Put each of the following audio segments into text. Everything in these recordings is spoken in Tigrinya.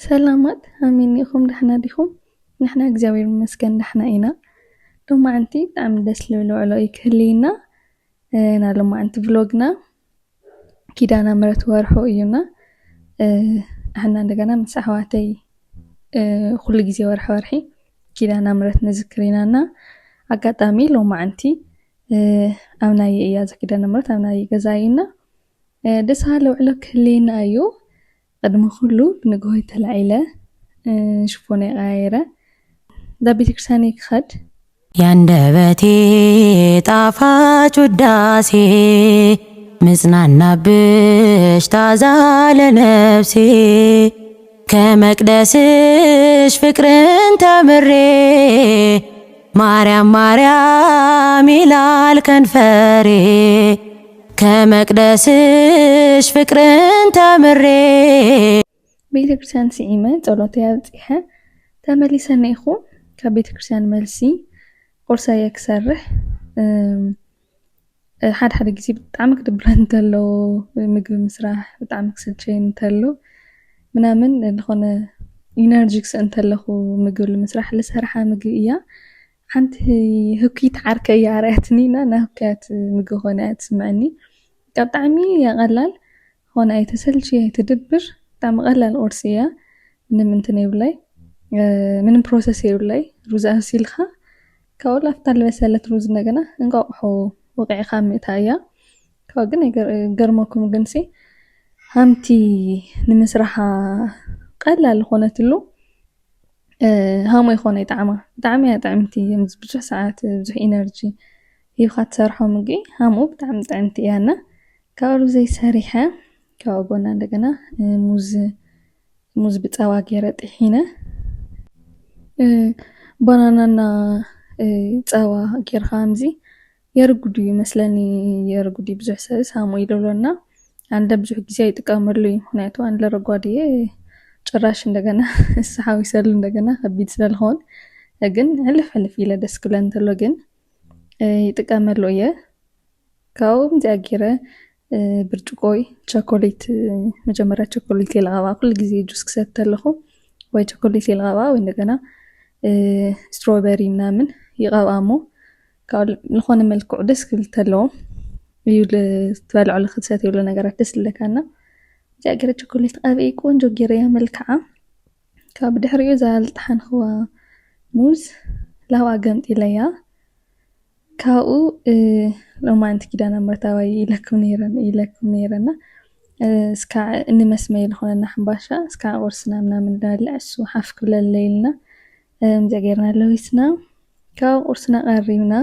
ሰላማት ኣሚኒኹም ደሕና ዲኹም? ንሕና እግዚኣብሔር ይመስገን ደሕና ኢና። ሎማዓንቲ ብጣዕሚ ደስ ዝብል ውዕሎ እዩ ክህልየና ና ሎማዓንቲ ቭሎግና ኪዳነ ምሕረት ወርሑ እዩና ንሕና እንደገና ምስ ኣሕዋተይ ኩሉ ግዜ ወርሒ ወርሒ ኪዳነ ምሕረት ንዝክር ኢናና ኣጋጣሚ ሎማዓንቲ ኣብ ናይ እያ ኪዳነ ምሕረት ኣብ ናይ ገዛ ኢና ደስ በሃሊ ውዕሎ ክህልየና እዩ። ቅድሚ ኩሉ ብንግሆ ተላዒለ ሽፎነይ ቀያይረ ዳ ቤተክርስትያን ክኸድ ያንደበቴ ጣፋጭ ውዳሴ ምጽናናብሽ ታዛ ለነፍሴ ከመቅደስሽ ፍቅርን ተምሬ ማርያም ማርያም ይላል ከንፈሬ ከመቅደስሽ ፍቅርን ተምሬ ቤተክርስትያን ስዒመ ጸሎተይ ኣብጽሐ ተመሊሰነ ኢኹ ካብ ቤተክርስትያን መልሲ ቁርሰይ ክሰርሕ ሓደ ግዜ ብጣዕሚ ክድብረን እንተሎ ምግቢ ምስራሕ ብጣዕሚ ክስልቸይ እንተሎ ምናምን ዝኾነ ኢነርጂክስ እንተለኹ ምግቢ ንምስራሕ ልሰርሓ ምግቢ እያ ሓንቲ ህኩይት ዓርከ እያ ኣርኣያትኒና ናህካያት ምግቢ ኾነ እያ ትስምዐኒ ካብ ብጣዕሚ ቀላል ኾነ ኣይተሰልቺ ኣይትድብር ብጣዕሚ ቀላል ቁርሲ እያ ምንም እንትን የብላይ ምንም ፕሮሰስ የብላይ ሩዝ ኣብሲልካ ካብኡ ላፍታ ዝበሰለት ሩዝ እንደገና እንቋቁሖ ወቂዕኻ ምእታ እያ ካብኡ ግን ገርመኩም ግንሲ ሃምቲ ንምስራሓ ቀላል ዝኾነትሉ ሃሞይ ኾነ ይጣዕማ ብጣዕሚ እያ ጥዕምቲ ምስ ብዙሕ ሰዓት ብዙሕ ኢነርጂ ሂብካ ትሰርሖ ምግቢ ሃምኡ ብጣዕሚ ጥዕምቲ እያና ካብኡ ሩዘይ ሰሪሐ ካብኡ ጎና እንደገና ሙዝ ብፀባ ገይረ ጥሒነ ባናናና ፀባ ጌርካ ከምዚ የርጉድ ይመስለኒ የርጉድ ብዙሕ ሰብስ ሃሞ ይደሎና አንደ ብዙሕ ግዜ ይጥቀመሉ ምክንያቱ አንደ ረጓድየ ጭራሽ እንደገና ሰሓዊሰሉ እንደገና ከቢድ ስለልኾን ግን ሕልፍ ኢለ ደስ ክብለን እንተሎ ግን ይጥቀመሉ እየ ካብኡ ከምዚኣ ገይረ ብርጭቆይ ቸኮሌት መጀመርያ ቸኮሌት ይልቀባ ኩሉ ግዜ ጁስ ክሰት ተለኹ ወይ ቸኮሌት ይልቀባ ወይ እንደገና ስትሮበሪ ምናምን ይቀብኣሞ ካብ ዝኾነ መልክዑ ደስ ክብል ተለዎ እዩ ትበልዖ ክትሰትየሉ ነገራት ደስ ዝብለካና እዚኣ ገይረ ቸኮሌት ቀብኢ ቆንጆ ገይረ እያ መልክዓ ካብ ድሕሪኡ እዛ ልጥሓንኽዋ ሙዝ ላብኣ ገምጢለያ ካብኡ ሎማዓንቲ ኪዳነ ምሕረት ኣባይ ኢለኩም ነይረና እስካዕ እንመስመይ ዝኾነና ሕምባሻ እስካዕ ቁርስና ምናምን ንበልዕ እሱ ሓፍ ክብለለ ኢልና እዚኣ ገይርና ለዊስና ካብ ቁርስና ቀሪብና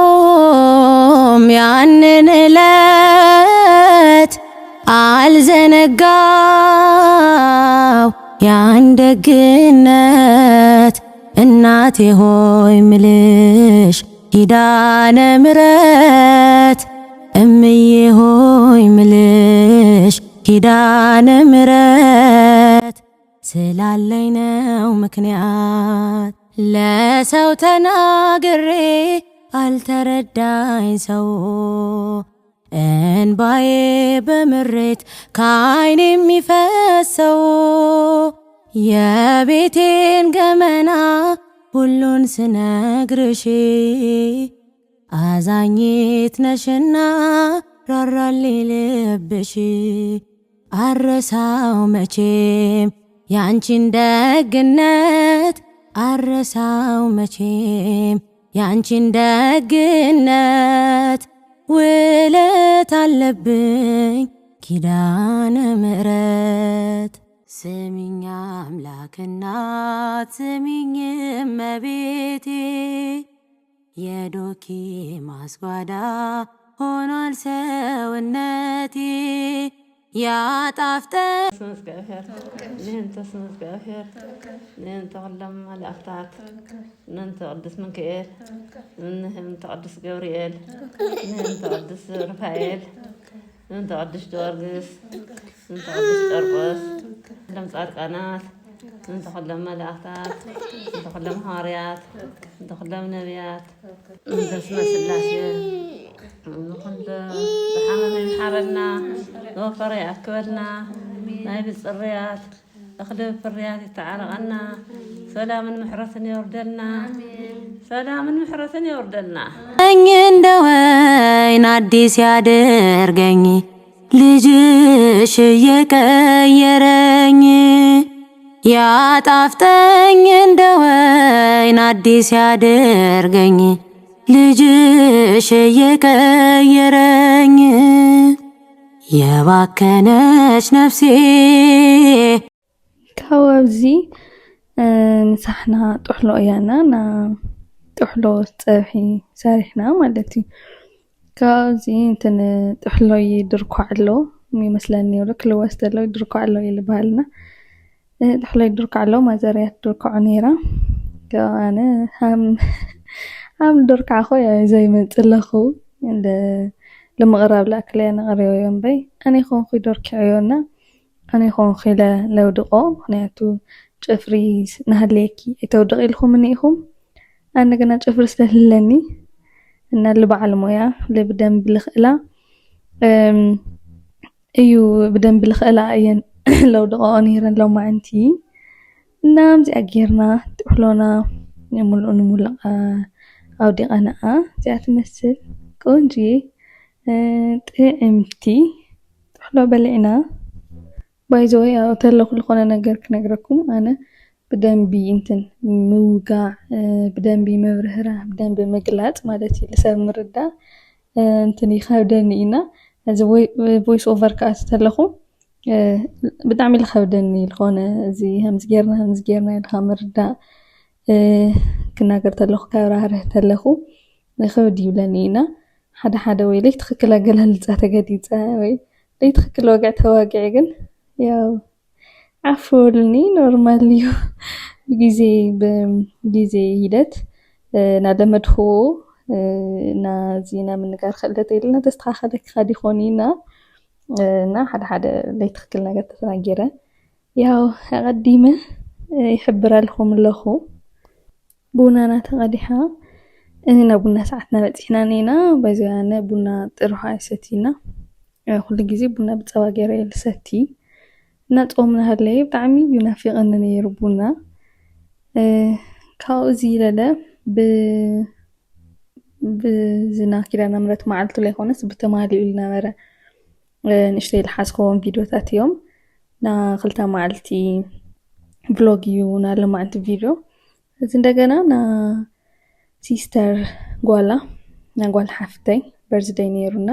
አረሳውም ያንን እለት አልዘነጋው ያን ደግነት እናቴ ሆይ ምልሽ ኪዳነ ምሕረት እምዬ ሆይ ምልሽ ኪዳነ ምሕረት ስላለኝ ነው ምክንያት ለሰው ተናግሬ አልተረዳኝ ሰው እንባዬ በምሬት ከዓይኔ የሚፈሰው የቤቴን ገመና ሁሉን ስነግርሽ አዛኝት ነሽና ራራልኝ ልብሽ አረሳው መቼም ያንቺን ደግነት አረሳው መቼም ያንቺን ደግነት ውለት ውለታ አለብኝ ኪዳነ ምሕረት ስሚኝ አምላክ እናት ስሚኝ እመቤቴ የዶኪ ማስጓዳ ሆኗል ሰውነቴ ያጣፍጠ ننت تغلم الأفتات ننت قدس منكئل ننهم تقدس جوريل ننت قدس رفائيل ننت قدس جورجس ننت قدس أرقص لم تعرف قناة ننت خدم الأفتات ننت خدم هاريات ننت خدم نبيات ننت اسم سلاسية نخد بحمد حرنا نوفر يأكلنا نايب الصريات أخدم في الرياض تعالغنا سلام محرة يوردلنا سلام محرة يوردلنا እንደ ወይን አዲስ ያደርገኝ ልጅሽ የቀየረኝ ያጣፍጠኝ እንደ ወይን አዲስ ያደርገኝ ልጅሽ የቀየረኝ የባከነች ነፍሴ ካብዚ ምሳሕና ጥሕሎ እያና ና ጥሕሎ ፀብሒ ሰሪሕና ማለት እዩ ካብዚ እንትን ጥሕሎ ይድርኳ ኣሎ ይመስለኒ ነይሩ ክልወስ ተሎ ይድርኳ ኣሎ ይልበሃልና ጥሕሎ ይድርኳ ኣሎ ማዘርያ ትድርክዖ ነይራ ኣነ ሃም ድርክዓ ኾ ዘይመፅእ ኣለኹ لمغرب الأكل أنا غريو يوم بي أنا يخون خي دور كعيونا أنا يخون خي لو دقو نياتو جفريز نهليكي يتودغي لهم منيهم أنا قنا جفريز لهلني أنا اللي بعلمويا اللي بدن بالخلا أيو بدن بالخلا أين لو دقو نيران لو ما أنتي نام زي أجيرنا تحلونا يملون ملقا أو دي أنا زي أتمثل كونجي ጥዕምቲ ጥሕሎ በሊዕና ባይዘወይ ተለኹ ዝኾነ ነገር ክነግረኩም ኣነ ብደንቢ እንትን ምውጋዕ ብደንቢ መብርህራ ብደንቢ ምግላፅ ማለት እዩ ልሰብ ምርዳእ እንትን ይከብደኒ ኢና እዚ ቮይስ ኦቨር ከዓ ተለኹ ብጣዕሚ ልከብደኒ ዝኾነ እዚ ከምዚ ጌርና ኢልካ ምርዳእ ክናገር ተለኹ ካብ ራህርህ ተለኹ ይከብድ ይብለኒ ኢና ሓደ ወይ ለይ ትክክል ኣገላልፃ ተገዲፀ ወይ ለይ ትክክል ወግዕ ተዋጊዕ ግን ያው ዓፍወልኒ ኖርማል እዩ ብጊዜ ሂደት ናለመድኽዎ ናዚና ምንጋር ክእለት የለና ተስተኻኸለ ክኻድ ይኾን ኢና እና ሓደ ለይ ትክክል ነገር ተተናገረ ያው ኣቐዲመ ይሕብር ኣለኹም ኣለኹ ቡናና ተቐዲሓ እኔና ቡና ሰዓትና በፂሕና ነና በዚያነ ቡና ጥሩሃ ይሰቲና ኩሉ ግዜ ቡና ብፀባ ገይረ ልሰቲ እና ጾምና ሃለይ ብጣዕሚ ይናፍቐኒ ነይሩ ቡና ካብኡ ዝለለ ብዝና ኪዳነ ምሕረት መዓልቱ ላይ ኾነስ ብተማሊኡ ዝነበረ ንእሽተይ ዝሓዝከዎም ቪድዮታት እዮም ና ክልተ መዓልቲ ብሎግ እዩ ና ለማዓልቲ ቪድዮ እዚ እንደገና ና ሲስተር ጓላ ናጓል ሓፍተይ በርዝደይ ነይሩና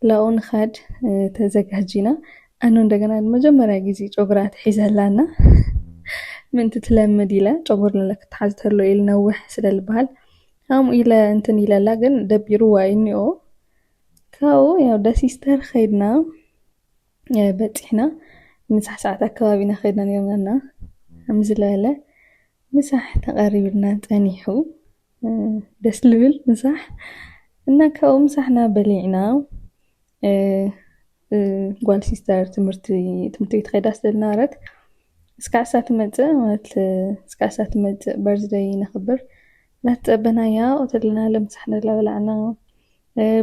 ላኡ ንኸድ ተዘጋጂና ኣነ እንደገና መጀመርያ ግዜ ጨጉራት ሒዘላና ምንቲ ትለምድ ኢለ ጨጉር ክትሓዝ ተሎ ኢል ነውሕ ስለልበሃል ከምኡ ኢለ እንትን ኢለላ ግን ደቢሩዋ እኒኦ ካብኡ ያው ዳ ሲስተር ኸይድና በፂሕና ምሳሕ ሰዓት ኣከባቢና ኸይድና ነርና ከምዝለለ ምሳሕ ተቐሪብልና ፀኒሑ ደስ ልብል ምሳሕ እና ካብኡ ምሳሕና በሊዕና ጓል ሲስተር ትምህርቲ ቤት ከይዳ ስለዝነበረት እስካዕ እሳ ትመፅእ ማለት እስካዕ እሳ ትመፅእ በርዝደይ ነኽብር እናተፀበናያ ወተለና ለምሳሕ ነላበላዕና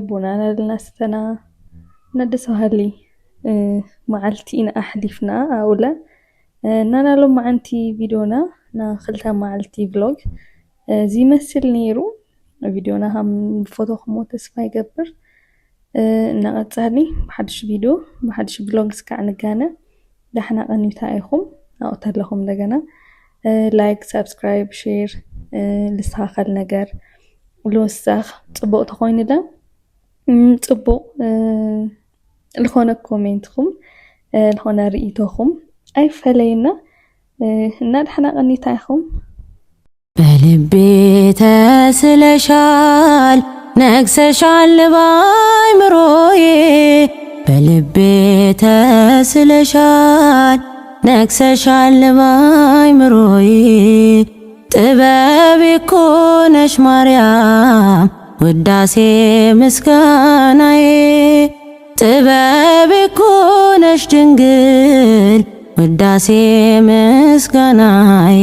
ቡና ነለና ስተና እና ደስ በሃሊ መዓልቲ ኢና ኣሕሊፍና ኣውለ እናናሎ መዓንቲ ቪድዮና ና ክልተ መዓልቲ ቭሎግ ዝመስል ነይሩ ቪድዮና ሃም ፎቶ ክሞ ተስፋ ይገብር እናቐፃሊ ብሓድሽ ቪድዮ ብሓድሽ ቭሎግ ስካዕ ንጋነ ዳሕና ቀኒታ ኢኹም ኣውተለኹም እንደገና ላይክ ሰብስክራይብ ሼር ልስተኻኸል ነገር ልወሳኽ ፅቡቅ ተኾይኑለ ጽቡቕ ዝኾነ ኮሜንትኩም ዝኾነ ርእይቶኩም ኣይፈለየና እና ድሕና ቀኒታ ኢኹም በልቤ ተስለሻል ነግሰሻል ባይምሮዬ በልቤ ተስለሻል ነግሰሻል ባይምሮዬ ጥበብ እኮ ነሽ ማርያም ውዳሴ ምስጋናዬ ጥበብ እኮ ነሽ ድንግል ውዳሴ ምስጋናዬ